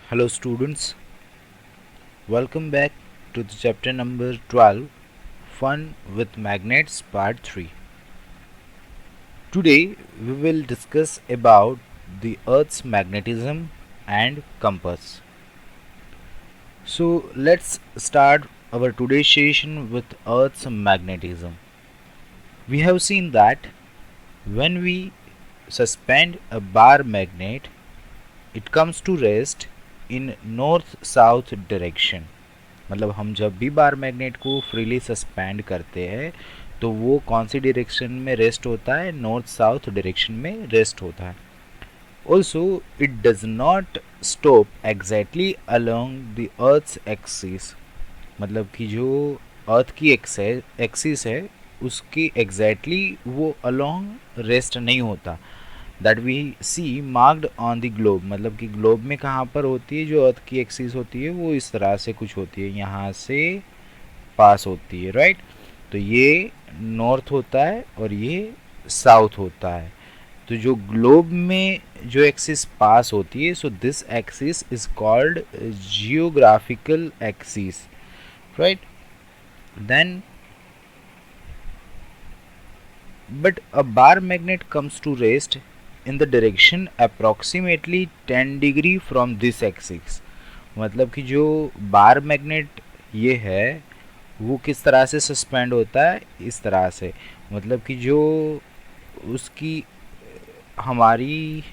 Hello students, welcome back to the chapter number 12, Fun with Magnets part 3. Today we will discuss about the Earth's magnetism and compass. So let's start our today's session with Earth's magnetism. We have seen that when we suspend a bar magnet, it comes to rest in north south direction. मतलब हम जब भी bar magnet को freely suspend करते हैं तो वो कौन सी डायरेक्शन में रेस्ट होता है, नॉर्थ साउथ डायरेक्शन में रेस्ट होता है. Also it does not stop exactly along the earth's axis. मतलब कि जो अर्थ की एक्सिस है उसकी एग्जैक्टली वो अलोंग रेस्ट नहीं होता. That we see marked on the globe. मतलब कि ग्लोब में कहाँ पर होती है, जो अर्थ की एक्सिस होती है वो इस तरह से कुछ होती है, यहाँ से पास होती है, राइट. तो ये नॉर्थ होता है और ये साउथ होता है. तो जो ग्लोब में जो एक्सिस पास होती है, so this axis is called geographical axis, right. Then but a bar magnet comes to rest in the direction approximately 10 degree from this axis. मतलब कि जो बार मैग्नेट ये है वो किस तरह से सस्पेंड होता है, इस तरह से. मतलब कि जो उसकी हमारी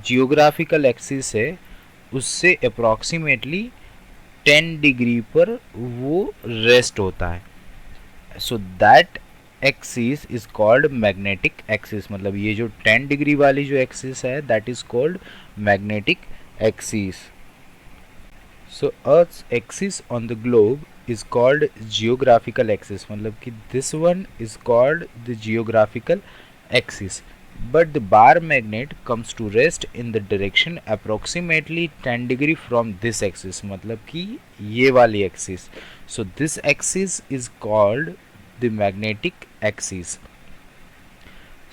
जियोग्राफिकल एक्सिस है उससे अप्रॉक्सीमेटली 10 डिग्री पर वो रेस्ट होता है. So that axis is called magnetic axis. मतलब ये जो 10 डिग्री वाली जो एक्सिस है that is called magnetic axis. So earth's axis on the globe is called geographical axis. मतलब कि this one is called the geographical axis. But the bar magnet comes to rest in the direction approximately 10 degree from this axis. मतलब कि ये वाली axis. So this axis is called the magnetic axis.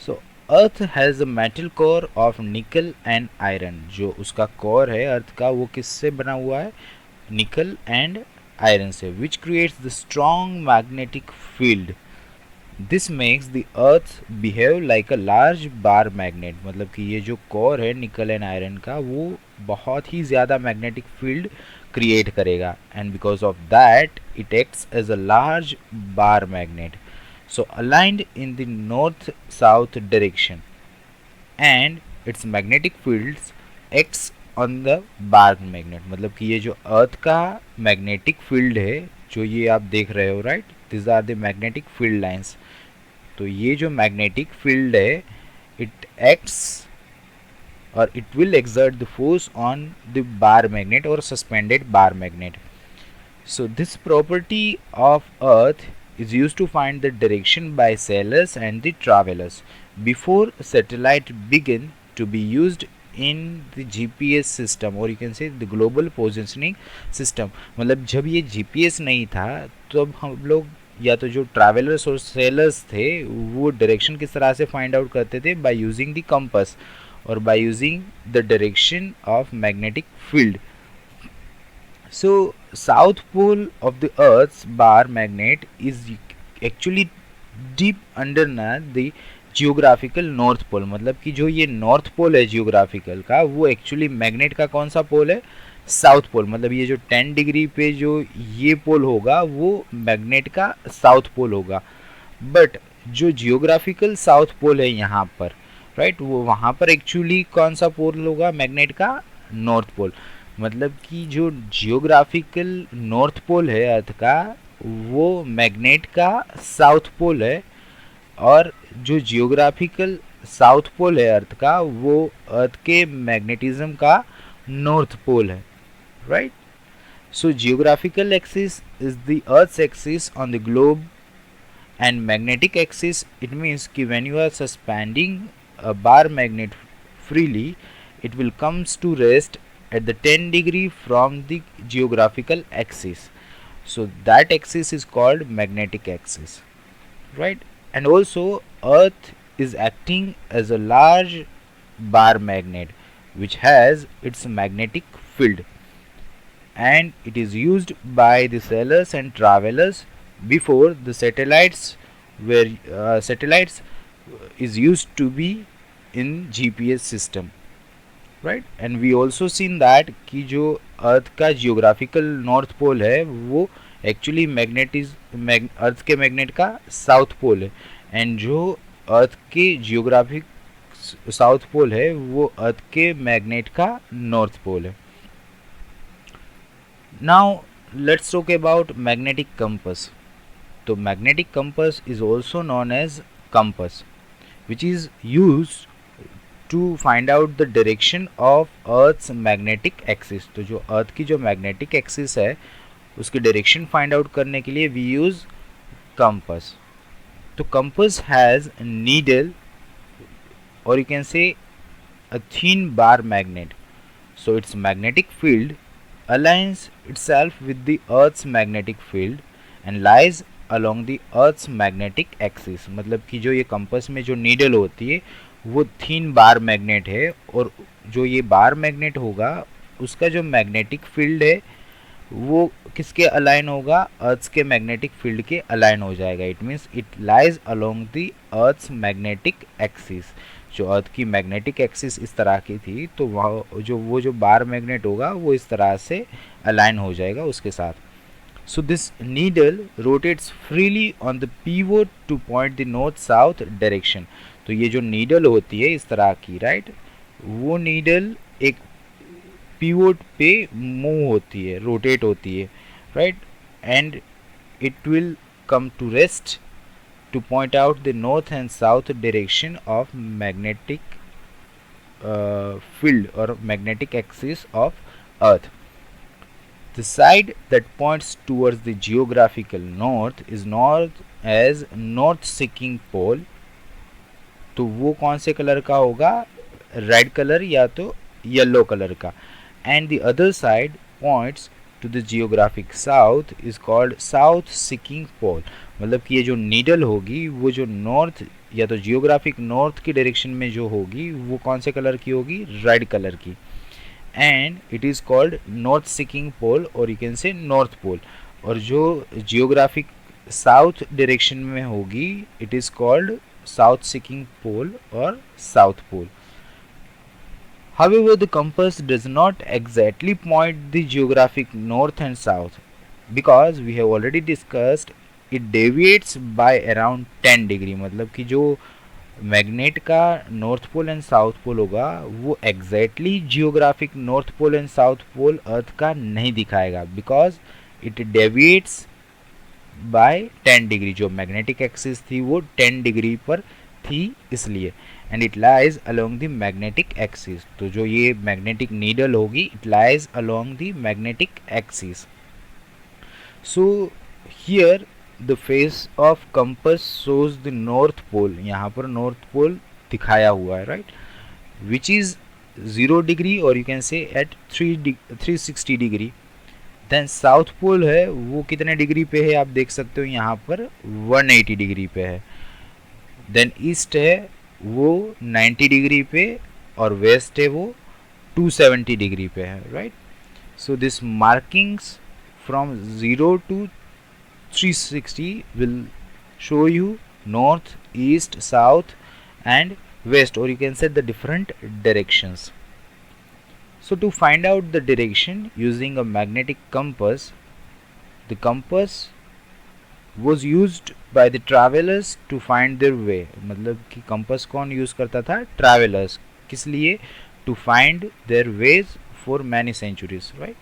So Earth has a metal core of nickel and iron. जो उसका core है अर्थ का वो किससे बना हुआ है, निकल एंड आयरन से, which creates the strong magnetic field. This makes the earth behave like a large bar magnet. मतलब कि ये जो कोर है निकल एंड आयरन का वो बहुत ही ज़्यादा मैग्नेटिक फील्ड क्रिएट करेगा, and because of that it acts as a large bar magnet. So aligned in the north south direction and its magnetic fields acts on the bar magnet. मतलब कि ये जो अर्थ का मैग्नेटिक फील्ड है जो ये आप देख रहे हो, right, this are the magnetic field lines. तो ये जो मैग्नेटिक फील्ड है इट एक्ट्स और it will exert the force on the bar magnet और suspended bar magnet. So this property of earth is used to find the direction by sailors and the travelers before satellite began to be used in the GPS system, or you can say the global positioning system. मतलब जब ये GPS नहीं था तो अब हम लोग या तो जो ट्रैवलर्स और सेलर्स थे वो डायरेक्शन किस तरह से फाइंड आउट करते थे, बाय यूजिंग द कंपास और by using the direction of magnetic field. So south pole of the Earth's bar magnet is actually deep underneath the geographical north pole. मतलब कि जो ये नॉर्थ पोल है geographical का वो एक्चुअली मैग्नेट का कौन सा पोल है, साउथ पोल. मतलब ये जो 10 डिग्री पे जो ये पोल होगा वो मैग्नेट का साउथ पोल होगा. बट जो जियोग्राफिकल साउथ पोल है यहाँ पर, राइट, वो वहाँ पर एक्चुअली कौन सा पोल होगा, मैग्नेट का नॉर्थ पोल. मतलब कि जो जियोग्राफिकल नॉर्थ पोल है अर्थ का वो मैग्नेट का साउथ पोल है, और जो जियोग्राफिकल साउथ पोल है अर्थ का वो अर्थ के मैग्नेटिज्म का नॉर्थ पोल है, right. So geographical axis is the earth's axis on the globe and magnetic axis it means कि when you are suspending a bar magnet freely it will comes to rest at the 10 degree from the geographical axis. So that axis is called magnetic axis, right. And also earth is acting as a large bar magnet. which has its magnetic field, and it is used by the sailors and travelers before the satellites is used to be in GPS system, right. And we also seen that कि जो अर्थ का geographical north pole है वो actually अर्थ के magnet का south pole है, and जो अर्थ के जियोग्राफिक साउथ पोल है वो अर्थ के मैग्नेट का नॉर्थ पोल है. Now let's talk about magnetic compass. तो magnetic compass is also known as compass which is used to find out the direction of Earth's magnetic axis. तो जो earth की जो मैग्नेटिक एक्सिस है उसकी direction find out करने के लिए वी यूज कंपास. तो कंपास हैज नीडल और यू कैन से a thin bar magnet, so its magnetic field aligns itself with the Earth's magnetic field and lies along the Earth's magnetic axis. मतलब कि जो ये कंपास में जो needle होती है वो थीन बार मैग्नेट है, और जो ये बार मैग्नेट होगा उसका जो मैग्नेटिक फील्ड है वो किसके अलाइन होगा, अर्थ्स के मैग्नेटिक फील्ड के अलाइन हो जाएगा. It means it lies along the earth's magnetic axis. जो अर्थ की मैग्नेटिक एक्सिस इस तरह की थी तो वह जो बार मैग्नेट होगा वो इस तरह से अलाइन हो जाएगा उसके साथ. So this needle rotates freely on the pivot to point the north south direction. तो ये जो नीडल होती है इस तरह की, राइट, वो नीडल एक पिवोट पे मूव होती है, रोटेट होती है, right, and it will come to rest to point out the north and south direction of magnetic field और magnetic axis of earth. The side that points towards the geographical north is known as north-seeking pole. तो वो कौन से colour का होगा, red colour या तो yellow colour का. And the other side points to the geographic south is called south seeking pole. मतलब कि ये जो नीडल होगी वो जो नॉर्थ या तो जियोग्राफिक नॉर्थ की डायरेक्शन में जो होगी वो कौन से कलर की होगी, रेड कलर की. And it is called north seeking pole और you can say north pole. और जो जियोग्राफिक साउथ डायरेक्शन में होगी it is called south seeking pole और south pole. However, the compass does not exactly point the geographic north and south because we have already discussed it deviates by around 10 degree. मतलब कि जो magnet का north pole and south pole होगा वो exactly geographic north pole and south pole earth का नहीं दिखाएगा because it deviates by 10 degree. जो मैग्नेटिक एक्सिस थी वो 10 डिग्री पर थी इसलिए, and it lies along the magnetic axis. तो जो ये मैग्नेटिक नीडल होगी it lies along the magnetic axis. So here the face of compass shows the north pole. यहाँ पर नॉर्थ पोल दिखाया हुआ है, राइट, विच इज़ 0 डिग्री और you can say at 360 degree. Then south pole है वो कितने डिग्री पे है आप देख सकते हो, यहाँ पर 180 डिग्री पे है. देन ईस्ट है वो 90 डिग्री पे और वेस्ट है वो 270 डिग्री पे है, right. So this markings from 0 to 360 will show you north, east, south and west, or you can say the different directions. So to find out the direction using a magnetic compass, the compass was used by the travelers to find their way. मतलब कि compass कौन use करता था, travelers. किस लिए, to find their ways for many centuries, right?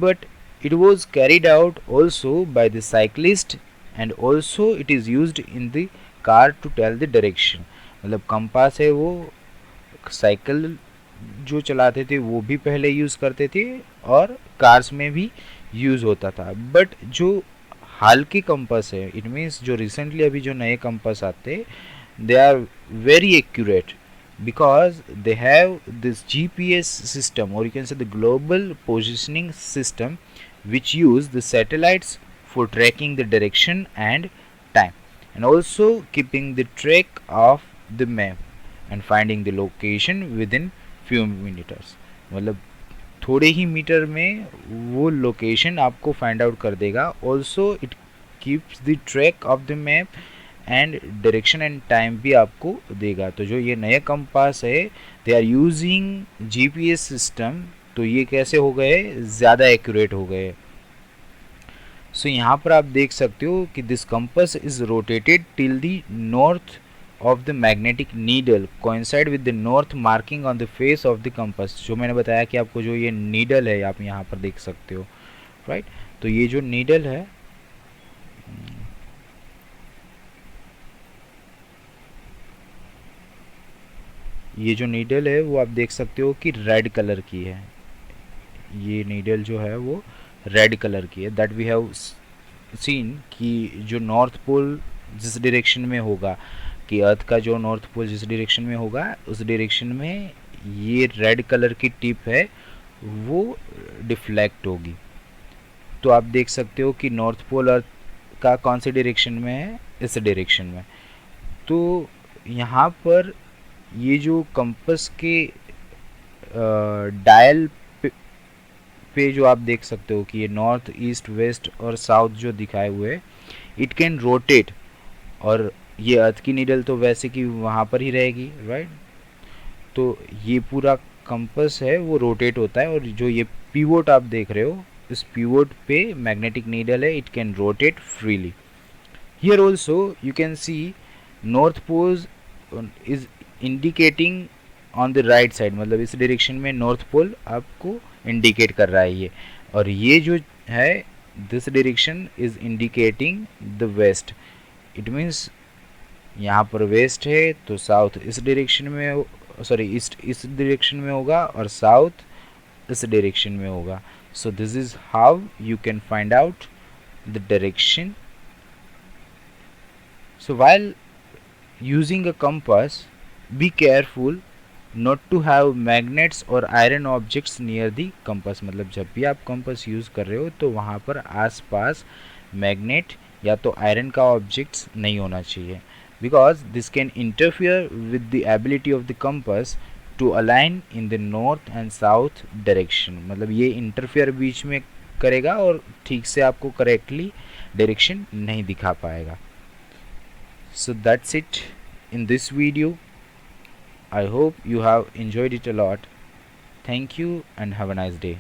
But it was carried out also by the cyclist and also it is used in the car to tell the direction. मतलब compass है वो cycle जो चलाते थे वो भी पहले use करते थे और कार्स में भी यूज़ होता था. बट जो हाल के कंपास है, इट मीन्स जो रिसेंटली अभी जो नए कंपास आते they are very accurate because they have this GPS system or you can say the global positioning system which use the satellites for tracking the direction and time and also keeping the track of the map and finding the location within few metres, मतलब थोड़े ही metre में वो location आपको find out कर देगा. Also it keeps the track of the map and direction and time भी आपको देगा. तो जो ये नया कंपास है, they are using GPS system, तो ये कैसे हो गए, ज़्यादा एक्यूरेट हो गए. सो यहाँ पर आप देख सकते हो कि this compass is rotated till the north of the magnetic needle coincide with the north marking on the face of the compass. जो मैंने बताया कि आपको जो ये नीडल है आप यहाँ पर देख सकते हो, राइट. तो ये जो नीडल है, ये जो नीडल है वो आप देख सकते हो कि रेड कलर की है. ये नीडल जो है वो रेड कलर की है. दैट वी हैव सीन कि जो नॉर्थ पोल जिस डायरेक्शन में होगा, कि अर्थ का जो नॉर्थ पोल जिस डायरेक्शन में होगा उस डायरेक्शन में ये रेड कलर की टिप है वो डिफ्लेक्ट होगी. तो आप देख सकते हो कि नॉर्थ पोल अर्थ का कौन से डायरेक्शन में है, इस डायरेक्शन में. तो यहाँ पर ये जो कंपास के डायल पे जो आप देख सकते हो कि ये नॉर्थ ईस्ट वेस्ट और साउथ जो दिखाए हुए, इट कैन रोटेट. और ये अर्थ की नीडल तो वैसे कि वहाँ पर ही रहेगी, राइट. तो ये पूरा कंपास है वो रोटेट होता है. और जो ये पीवोट आप देख रहे हो, इस पीवोट पे मैग्नेटिक नीडल है, it can rotate freely. Here also you can see north pole is indicating on the right side, मतलब इस डायरेक्शन में नॉर्थ पोल आपको इंडिकेट कर रहा है ये. और ये जो है this direction is indicating the west. इट मीन्स यहाँ पर वेस्ट है तो साउथ इस डायरेक्शन में, सॉरी ईस्ट इस डायरेक्शन में होगा और साउथ इस डायरेक्शन में होगा. So this is how you can find out the direction. So while using a compass, be careful not to have magnets और iron objects near the compass. मतलब जब भी आप कंपास यूज़ कर रहे हो तो वहाँ पर आसपास मैग्नेट या तो आयरन का ऑब्जेक्ट्स नहीं होना चाहिए, because this can interfere with the ability of the compass to align in the north and south direction. मतलब ये इंटरफियर बीच में करेगा और ठीक से आपको करेक्टली डायरेक्शन नहीं दिखा पाएगा. So that's it in this video. I hope you have enjoyed it a lot. Thank you and have a nice day.